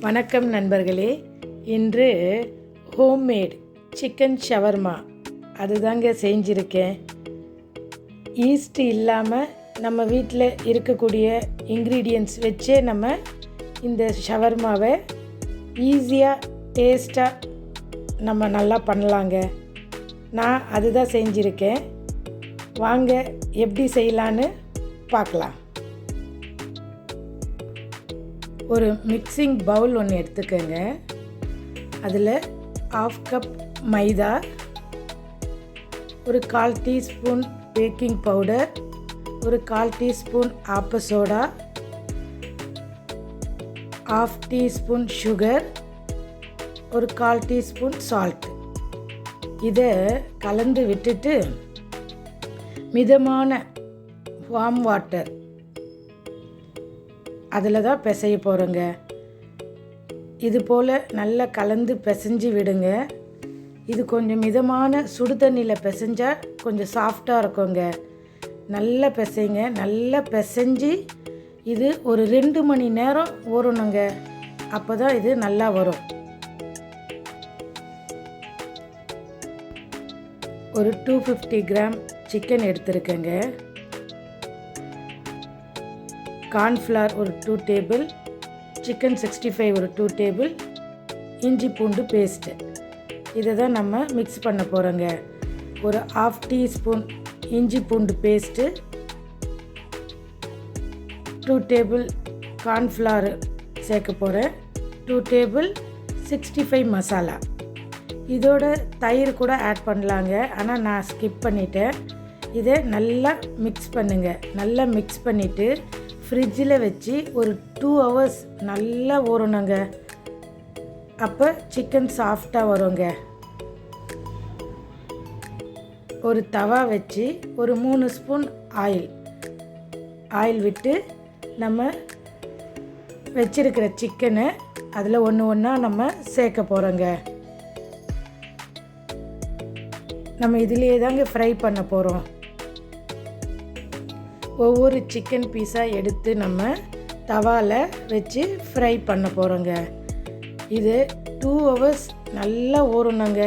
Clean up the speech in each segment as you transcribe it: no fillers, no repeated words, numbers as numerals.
வணக்கம் நண்பர்களே. இன்று ஹோம்மேட் சிக்கன் ஷவர்மா அதுதாங்க செஞ்சுருக்கேன். ஈஸ்ட் இல்லாமல் நம்ம வீட்டில் இருக்கக்கூடிய இன்க்ரீடியன்ட்ஸ் வச்சே நம்ம இந்த ஷவர்மாவை ஈஸியாக டேஸ்ட்டாக நம்ம நல்லா பண்ணலாங்க. நான் அதுதான் செஞ்சுருக்கேன். வாங்க எப்படி செய்யலான்னு பார்க்கலாம். ஒரு மிக்சிங் பவுல் ஒன்று எடுத்துக்கோங்க. அதில் 1/2 கப் மைதா, ஒரு 1/4 டீஸ்பூன் பேக்கிங் பவுடர், ஒரு 1/4 டீஸ்பூன் ஆப்ப சோடா, 1/2 டீஸ்பூன் சுகர், ஒரு 1/4 டீஸ்பூன் சால்ட். இதை கலந்து விட்டுட்டு மிதமான வார்ம் வாட்டர் அதில் தான் பிசைய போகிறோங்க. இது போல் நல்லா கலந்து பிசைஞ்சு விடுங்க. இது கொஞ்சம் மிதமான சுடு தண்ணியில் பிசைஞ்சால் கொஞ்சம் சாஃப்டாக இருக்குங்க. நல்லா பிசைங்க. நல்லா பிசைஞ்சு இது ஒரு 2 மணி நேரம் ஊறணுங்க. அப்போ தான் இது நல்லா வரும். ஒரு 250 கிராம் சிக்கன் எடுத்துருக்கேங்க. கார்ன்ஃப்ளவர் ஒரு 2 டேபிள், சிக்கன் 65 ஒரு 2 டேபிள், இஞ்சி பூண்டு பேஸ்ட்டு. இதை தான் நம்ம மிக்ஸ் பண்ண போகிறோங்க. ஒரு 1/2 டீஸ்பூன் இஞ்சி பூண்டு பேஸ்ட்டு, 2 டேபிள் கார்ன்ஃப்ளவர் சேர்க்க போகிறேன், 2 டேபிள் 65 மசாலா. இதோட தயிர் கூட ஆட் பண்ணலாங்க, ஆனால் நான் ஸ்கிப் பண்ணிட்டேன். இதை நல்லா மிக்ஸ் பண்ணுங்கள். நல்லா மிக்ஸ் பண்ணிவிட்டு ஃப்ரிட்ஜில் வச்சு ஒரு 2 ஹவர்ஸ் நல்லா ஊறணுங்க. அப்போ சிக்கன் சாஃப்டாக வருங்க. ஒரு தவா வச்சு ஒரு 3 ஸ்பூன் ஆயில் விட்டு நம்ம வச்சிருக்கிற சிக்கனை அதில் ஒன்றா நம்ம சேர்க்க போகிறோங்க. நம்ம இதிலேயே தாங்க ஃப்ரை பண்ண போகிறோம். ஒவ்வொரு சிக்கன் பீஸாக எடுத்து நம்ம தவாவில் வச்சு ஃப்ரை பண்ண போகிறோங்க. இது 2 ஹவர்ஸ் நல்லா ஊறணுங்க.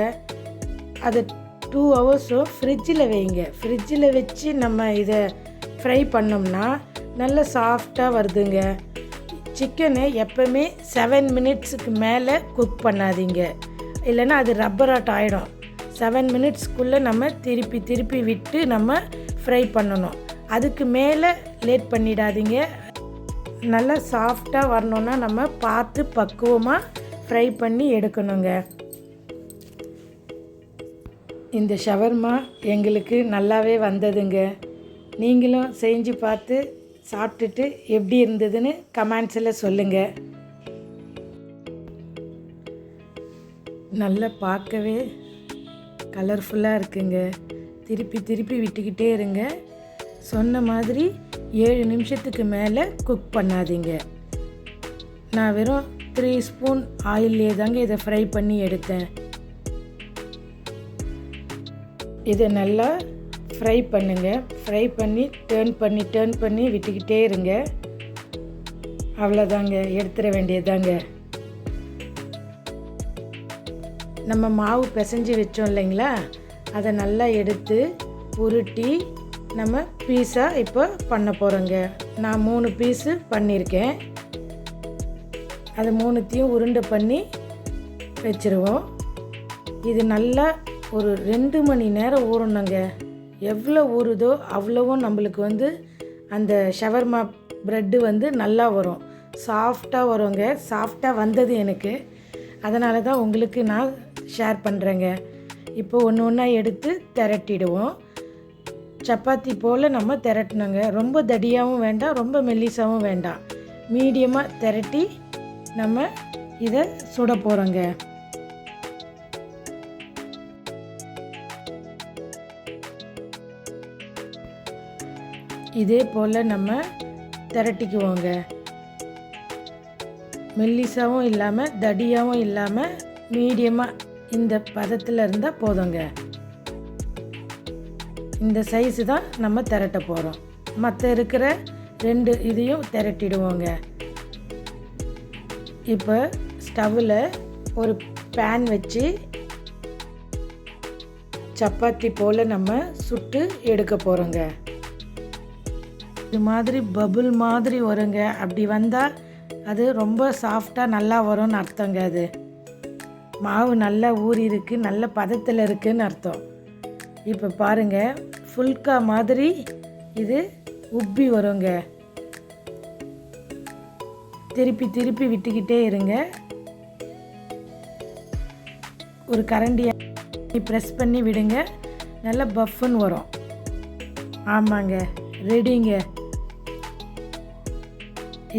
அது 2 ஹவர்ஸும் ஃப்ரிட்ஜில் வைங்க. ஃப்ரிட்ஜில் வச்சு நம்ம இதை ஃப்ரை பண்ணோம்னா நல்லா சாஃப்டாக வருதுங்க. சிக்கனை எப்போவுமே 7 மினிட்ஸுக்கு மேலே குக் பண்ணாதீங்க, இல்லைன்னா அது ரப்பராட் ஆகிடும். 7 மினிட்ஸ்க்குள்ளே நம்ம திருப்பி விட்டு நம்ம ஃப்ரை பண்ணணும். அதுக்கு மேலே லேட் பண்ணிடாதீங்க. நல்லா சாஃப்டாக வரணுன்னா நம்ம பார்த்து பக்குவமாக ஃப்ரை பண்ணி எடுக்கணுங்க. இந்த ஷவர்மா எங்களுக்கு நல்லாவே வந்ததுங்க. நீங்களும் செஞ்சு பார்த்து சாப்பிட்டுட்டு எப்படி இருந்ததுன்னு கமெண்ட்ஸில் சொல்லுங்கள். நல்லா பார்க்கவே கலர்ஃபுல்லாக இருக்குங்க. திருப்பி விட்டுக்கிட்டே இருங்க. சொன்ன மாதிரி 7 நிமிஷத்துக்கு மேலே குக் பண்ணாதீங்க. நான் வெறும் 3 ஸ்பூன் ஆயிலே தாங்க இதை ஃப்ரை பண்ணி எடுத்தேன். இதை நல்லா ஃப்ரை பண்ணுங்கள். ஃப்ரை பண்ணி டேர்ன் பண்ணி விட்டுக்கிட்டே இருங்க. அவ்வளோதாங்க, எடுத்துட வேண்டியதாங்க. நம்ம மாவு பிசைஞ்சு வச்சோம் இல்லைங்களா, அதை நல்லா எடுத்து உருட்டி நம்ம பீஸாக இப்போ பண்ண போகிறோங்க. நான் 3 பீஸு பண்ணியிருக்கேன். அதை 3த்தையும் உருண்டை பண்ணி வச்சுருவோம். இது நல்லா ஒரு 2 மணி நேரம் ஊறணுங்க. எவ்வளோ ஊறுதோ அவ்வளவும் நம்மளுக்கு அந்த ஷவர்மா ப்ரெட்டு நல்லா வரும், சாஃப்டாக வருங்க. சாஃப்டாக வந்தது எனக்கு, அதனால தான் உங்களுக்கு நான் ஷேர் பண்ணுறேங்க. இப்போ ஒன்றா எடுத்து திரட்டிடுவோம். சப்பாத்தி போல் நம்ம திரட்டணுங்க. ரொம்ப தடியாகவும் வேண்டாம், ரொம்ப மெல்லிசாகவும் வேண்டாம். மீடியமாக திரட்டி நம்ம இதை சுட போகிறோங்க. இதே போல் நம்ம திரட்டிக்குவோங்க. மெல்லிசாவும் இல்லாமல் தடியாகவும் இல்லாமல் மீடியமாக இந்த பதத்தில் இருந்தால் போதுங்க. இந்த சைஸு தான் நம்ம திரட்ட போகிறோம். மற்ற இருக்கிற 2 இதையும் திரட்டிடுவோங்க. இப்போ ஸ்டவ்வில் ஒரு பேன் வச்சு சப்பாத்தி போல் நம்ம சுட்டு எடுக்க போகிறோங்க. இது மாதிரி பபுள் மாதிரி வருங்க. அப்படி வந்தால் அது ரொம்ப சாஃப்டாக நல்லா வரும்னு அர்த்தங்க. அது மாவு நல்லா ஊறி இருக்குது, நல்ல பதத்தில் இருக்குதுன்னு அர்த்தம். இப்போ பாருங்கள், ஃபுல்கா மாதிரி இது உப்பி வருங்க. திருப்பி திருப்பி விட்டுக்கிட்டே இருங்க. ஒரு கரண்டியை ப்ரெஸ் பண்ணி விடுங்க, நல்லா பஃப்னு வரும். ஆமாங்க, ரெடிங்க.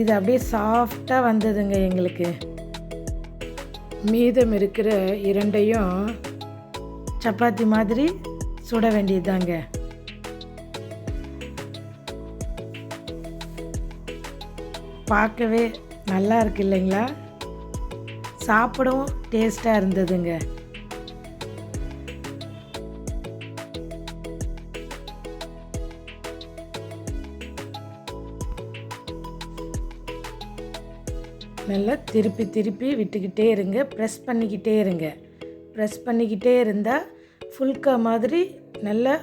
இது அப்படியே சாஃப்டாக வந்ததுங்க. எங்களுக்கு மீதம் இருக்கிற இரண்டையும் சப்பாத்தி மாதிரி சுட வேண்டியதுதாங்க. பார்க்கவே நல்லா இருக்கு இல்லைங்களா? சாப்பிடவும் டேஸ்ட்டாக இருந்ததுங்க. நல்லா திருப்பி திருப்பி விட்டுக்கிட்டே இருங்க, ப்ரெஸ் பண்ணிக்கிட்டே இருங்க. ப்ரெஸ் பண்ணிக்கிட்டே இருந்தால் ஃபுல்கா மாதிரி நல்லா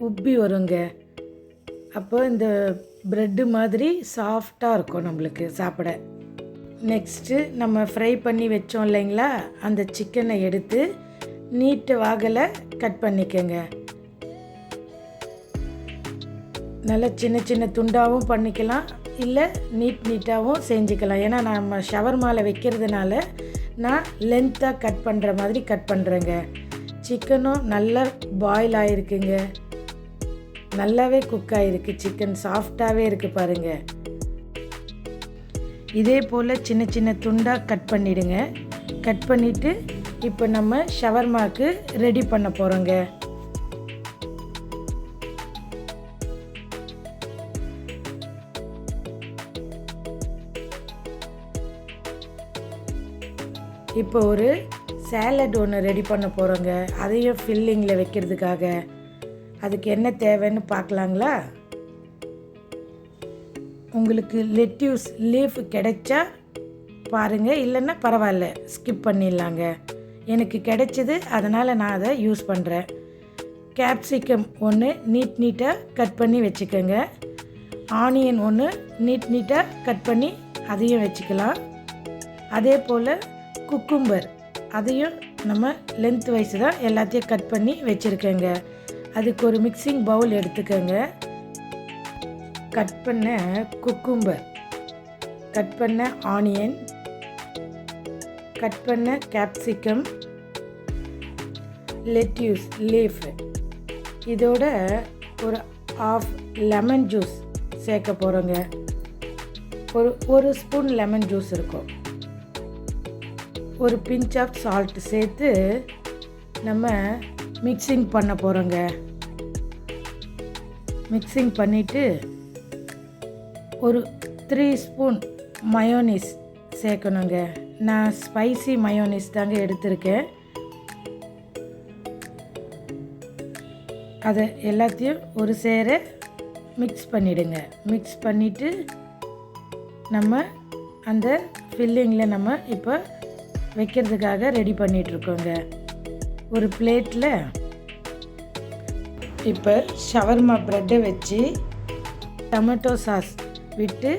உப்பி வருங்க. அப்போ இந்த ப்ரெட்டு மாதிரி சாஃப்டாக இருக்கும் நம்மளுக்கு சாப்பிட. நெக்ஸ்ட்டு நம்ம ஃப்ரை பண்ணி வச்சோம் இல்லைங்களா, அந்த சிக்கனை எடுத்து நீட்டு வாகில் கட் பண்ணிக்கோங்க. நல்லா சின்ன சின்ன துண்டாகவும் பண்ணிக்கலாம், இல்லை நீட்டாகவும் செஞ்சுக்கலாம். ஏன்னா நம்ம ஷவர்மாவில் வைக்கிறதுனால நான் லென்த்தாக கட் பண்ணுற மாதிரி கட் பண்ணுறேங்க. சிக்கனும் நல்லா பாயில் ஆகிருக்குங்க, நல்லாவே குக் ஆகிருக்கு. சிக்கன் சாஃப்டாகவே இருக்குது பாருங்கள். இதே போல் சின்ன சின்ன துண்டாக கட் பண்ணிவிடுங்க. கட் பண்ணிவிட்டு இப்போ நம்ம ஷவர்மாவுக்கு ரெடி பண்ண போகிறோங்க. இப்போ ஒரு சேலட் ஒன்று ரெடி பண்ண போகிறோங்க. அதையும் ஃபில்லிங்கில் வைக்கிறதுக்காக. அதுக்கு என்ன தேவைன்னு பார்க்கலாங்களா? உங்களுக்கு லெட்யூஸ் லீஃப் கிடைச்சா பாருங்கள், இல்லைன்னா பரவாயில்ல, ஸ்கிப் பண்ணிடலாங்க. எனக்கு கிடைச்சிது, அதனால் நான் அதை யூஸ் பண்ணுறேன். கேப்சிகம் ஒன்று நீட்டாக கட் பண்ணி வச்சுக்கோங்க. ஆனியன் ஒன்று நீட்டாக கட் பண்ணி அதையும் வச்சுக்கலாம். அதே போல் குக்கும்பர், அதையும் நம்ம லென்த் வைஸ் தான் எல்லாத்தையும் கட் பண்ணி வச்சுருக்கேங்க. அதுக்கு ஒரு மிக்சிங் பவுல் எடுத்துக்கோங்க. கட் பண்ண குக்கும்பர், கட் பண்ண ஆனியன், கட் பண்ண கேப்சிகம், லெட்யூஸ் லீஃப், இதோட ஒரு ஆஃப் லெமன் ஜூஸ் சேர்க்க போகிறோங்க. ஒரு ஸ்பூன் லெமன் ஜூஸ் இருக்கும். ஒரு பிஞ்ச் ஆஃப் சால்ட் சேர்த்து நம்ம மிக்சிங் பண்ண போகிறோங்க. மிக்சிங் பண்ணிவிட்டு ஒரு 3 ஸ்பூன் மயோனீஸ் சேர்க்கணுங்க. நான் ஸ்பைசி மயோனீஸ் தாங்க எடுத்திருக்கேன். அதை எல்லாத்தையும் ஒரு சேர மிக்ஸ் பண்ணிவிடுங்க. மிக்ஸ் பண்ணிவிட்டு நம்ம அந்த ஃபில்லிங்கில் நம்ம இப்போ வைக்கிறதுக்காக ரெடி பண்ணிகிட்ருக்கோங்க. ஒரு பிளேட்டில் இப்போ ஷவர்மா ப்ரெட்டை வச்சு டொமேட்டோ சாஸ் விட்டு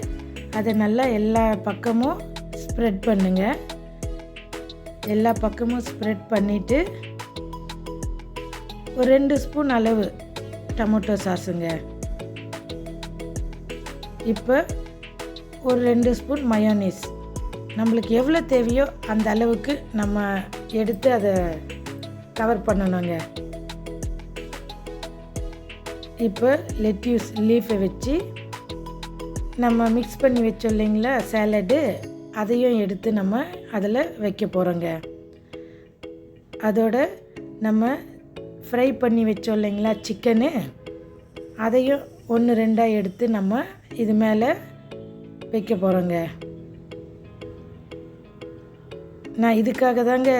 அதை நல்லா எல்லா பக்கமும் ஸ்ப்ரெட் பண்ணுங்க. எல்லா பக்கமும் ஸ்ப்ரெட் பண்ணிவிட்டு ஒரு 2 ஸ்பூன் அளவு டொமேட்டோ சாஸுங்க. இப்போ ஒரு 2 ஸ்பூன் மயோனீஸ், நம்மளுக்கு எவ்வளோ தேவையோ அந்த அளவுக்கு நம்ம எடுத்து அதை கவர் பண்ணணுங்க. இப்போ லெட்யூஸ் லீஃபை வச்சு நம்ம மிக்ஸ் பண்ணி வச்சோம் இல்லைங்களா சேலடு, அதையும் எடுத்து நம்ம அதில் வைக்க போகிறோங்க. அதோட நம்ம ஃப்ரை பண்ணி வச்சோம் இல்லைங்களா சிக்கனு, அதையும் 1-2 எடுத்து நம்ம இது மேலே வைக்க போகிறோங்க. நான் இதுக்காக தாங்க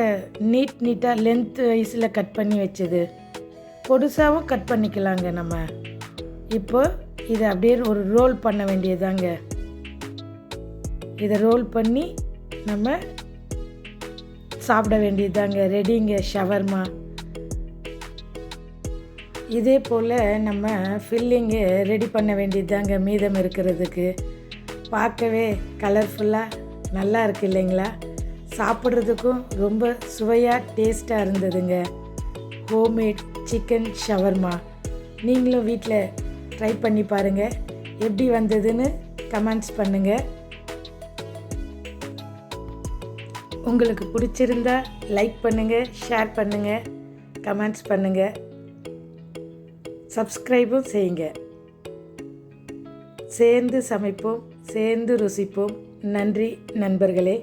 நீட்டாக லென்த் வைஸில் கட் பண்ணி வச்சது. பொடுசாகவும் கட் பண்ணிக்கலாங்க நம்ம. இப்போ இதை அப்படியே ஒரு ரோல் பண்ண வேண்டியதாங்க. இதை ரோல் பண்ணி நம்ம சாப்பிட வேண்டியதுதாங்க. ரெடிங்க ஷவர்மா. இதே போல் நம்ம ஃபில்லிங்கு ரெடி பண்ண வேண்டியதுதாங்க மீதம் இருக்கிறதுக்கு. பார்க்கவே கலர்ஃபுல்லாக நல்லா இருக்குது இல்லைங்களா? சாப்பிட்றதுக்கும் ரொம்ப சுவையாக டேஸ்ட்டாக இருந்ததுங்க. Homemade chicken shawarma. நீங்களும் வீட்டில் ட்ரை பண்ணி பாருங்கள். எப்படி வந்ததுன்னு கமெண்ட்ஸ் பண்ணுங்கள். உங்களுக்கு பிடிச்சிருந்தா லைக் பண்ணுங்கள், ஷேர் பண்ணுங்கள், கமெண்ட்ஸ் பண்ணுங்கள், சப்ஸ்கிரைபும் செய்யுங்க. சேர்ந்து சமைப்போம், சேர்ந்து ருசிப்போம். நன்றி நண்பர்களே.